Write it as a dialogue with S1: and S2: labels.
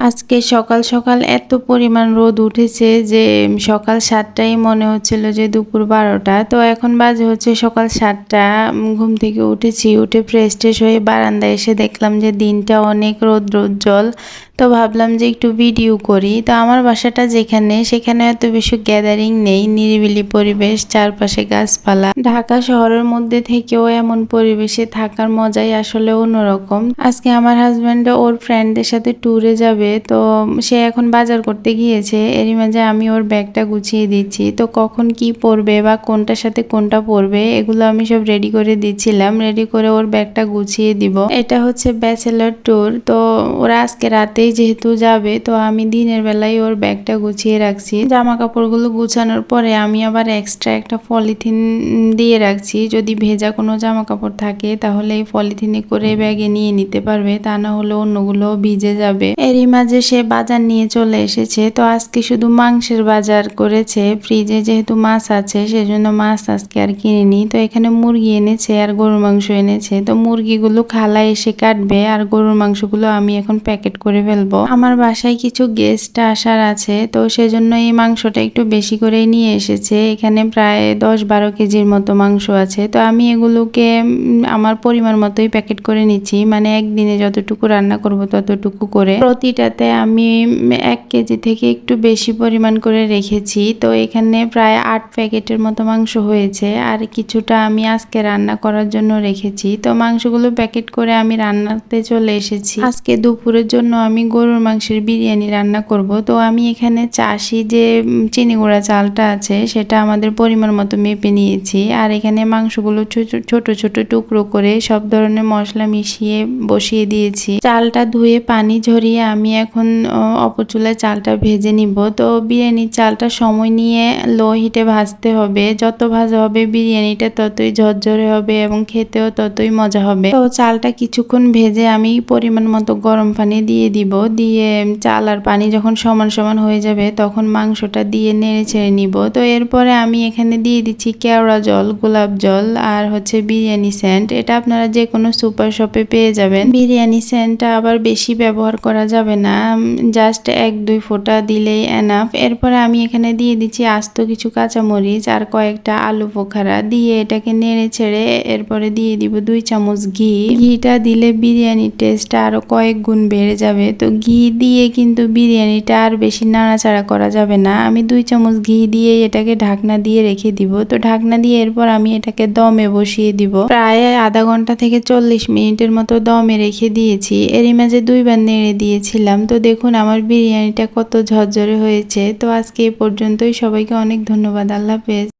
S1: আজকে সকাল সকাল এত পরিমাণ রোদ উঠেছে যে সকাল ৭টায় মনে হচ্ছিল যে দুপুর ১২টা। তো এখন বাজে হচ্ছে সকাল ৭টা। ঘুম থেকে উঠেছি, উঠে ফ্রেশ ট্রেশ হয়ে বারান্দায় এসে দেখলাম যে দিনটা অনেক রৌদ্রোজ্জ্বল। তো ভাবলাম যে একটু ভিডিও করি। তো আমার বাসাটা যেখানে, সেখানে এত বেশি গ্যাদারিং নেই, নিরিবিলি পরিবেশ, চারপাশে গাছপালা। ঢাকা শহরের মধ্যে থেকেও এমন পরিবেশে থাকার মজাই আসলে অন্যরকম। আজকে আমার হাজব্যান্ড ওর ফ্রেন্ডদের সাথে ট্যুরে যাবে, তো সে এখন বাজার করতে গিয়েছে। এরই মাঝে আমি ওর ব্যাগটা গুছিয়ে দিচ্ছি। তো কখন কি পরবে বা কোনটার সাথে কোনটা পরবে এগুলো আমি সব রেডি করে দিচ্ছিলাম। রেডি করে ওর ব্যাগটা গুছিয়ে দিব। এটা হচ্ছে ব্যাচেলর ট্যুর। তো ওরা আজকে রাতেই যেহেতু যাবে, তো আমি দিনের বেলায় ওর ব্যাগটা গুছিয়ে রাখছি। জামা কাপড়গুলো গুছানোর পরে আমি আবার এক্সট্রা একটা পলিথিন দিয়ে রাখছি। যদি ভেজা কোনো জামা কাপড় থাকে তাহলে এই পলিথিনে করে ব্যাগে নিয়ে নিতে পারবে, তা না হলে অন্যগুলো ভিজে যাবে। এরই মাঝে সে বাজার নিয়ে চলে এসেছে। তো আজকে শুধু মাংসের বাজার করেছে। ফ্রিজে যেহেতু মাছ আছে সেজন্য মাছ আজকে আর কিনিনি। তো এখানে মুরগি এনেছে আর গরুর মাংস এনেছে। তো মুরগিগুলো খালা এসে কাটবে আর গরুর মাংসগুলো আমি এখন প্যাকেট করে ফেলবো। আমার বাসায় কিছু গেস্ট আসার আছে, তো সেজন্য এই মাংসটা একটু বেশি করেই নিয়ে এসেছে। এখানে প্রায় ১০-১২ কেজির মতো মাংস আছে। তো আমি এগুলোকে আমার পরিমাণ মতোই প্যাকেট করে নিচ্ছি, মানে একদিনে যতটুকু রান্না করব ততটুকু করে। প্রতিটাতে আমি ১ কেজি থেকে একটু বেশি পরিমাণ করে রেখেছি। তো এখানে প্রায় ৮ প্যাকেটের মতো মাংস হয়েছে, আর কিছুটা আমি আজকে রান্না করার জন্য রেখেছি। তো মাংসগুলো প্যাকেট করে আমি রান্নাতে চলে এসেছি। আজকে দুপুরের জন্য আমি গরুর মাংসের বিরিয়ানি রান্না করব। তো আমি এখানে চাষি যে চিনি গুঁড়া চালটা আছে সেটা আমাদের পরিমাণ মতো মেপে নিয়েছি। আর এখানে মাংসগুলো ছোট ছোট টুকরো করে সব ধরনের মশলা মিশিয়ে বসিয়ে দিয়েছি। চালটা ধুয়ে পানি ঝরিয়ে আমি এখন অপর চুলায় চালটা ভেজে নিব। তো বিরিয়ানির চালটা সময় নিয়ে লো হিটে ভাজতে হবে। যত ভাজা হবে বিরিয়ানিটা ততই ঝরঝরে হবে এবং খেতেও ততই মজা হবে। তো চালটা কিছুক্ষণ ভেজে আমি পরিমাণ মতো গরম পানি দিয়ে দিব। দিয়ে চাল আর পানি যখন সমান সমান হয়ে যাবে তখন মাংসটা দিয়ে নেড়ে ছেড়ে নিব। তো এরপরে আমি এখানে দিয়ে দিচ্ছি কেওড়া জল, গোলাপ জল আর হচ্ছে বিরিয়ানি সেন্ট। এটা আপনারা যে কোনো সুপার শপে পেয়ে যাবেন। বিরিয়ানি সেন্টটা আবার বেশি ব্যবহার করা যাবে না, জাস্ট ১-২ ফোঁটা দিলেই এনাফ। এরপরে আমি এখানে দিয়ে দিচ্ছি আস্ত কিছু কাঁচামরিচ আর কয়েকটা আলু বোখারা দিয়ে এটাকে নেড়ে ছেড়ে এরপরে দিয়ে দিব ২ চামচ ঘি। ঘিটা দিলে বিরিয়ানির টেস্টটা আরো কয়েক গুণ বেড়ে যাবে। তো ঘি দিয়ে কিন্তু বিরিয়ানিটা আর বেশি নাড়াচাড়া করা যাবে না। আমি ২ চামচ ঘি দিয়ে এটাকে ঢাকনা দিয়ে রেখে দিব। তো ঢাকনা দিয়ে এরপর আমি এটাকে দমে বসিয়ে দিব। প্রায় আধা ঘন্টা থেকে ৪০ মিনিটের মতো দমে রেখে দিয়েছি। এরই মাঝে ২ বার নেড়ে দিয়েছিলাম। তো দেখুন আমার বিরিয়ানিটা কত ঝরঝরে হয়েছে। তো আজকে এই পর্যন্তই। সবাইকে অনেক ধন্যবাদ। আল্লাহ হাফেজ।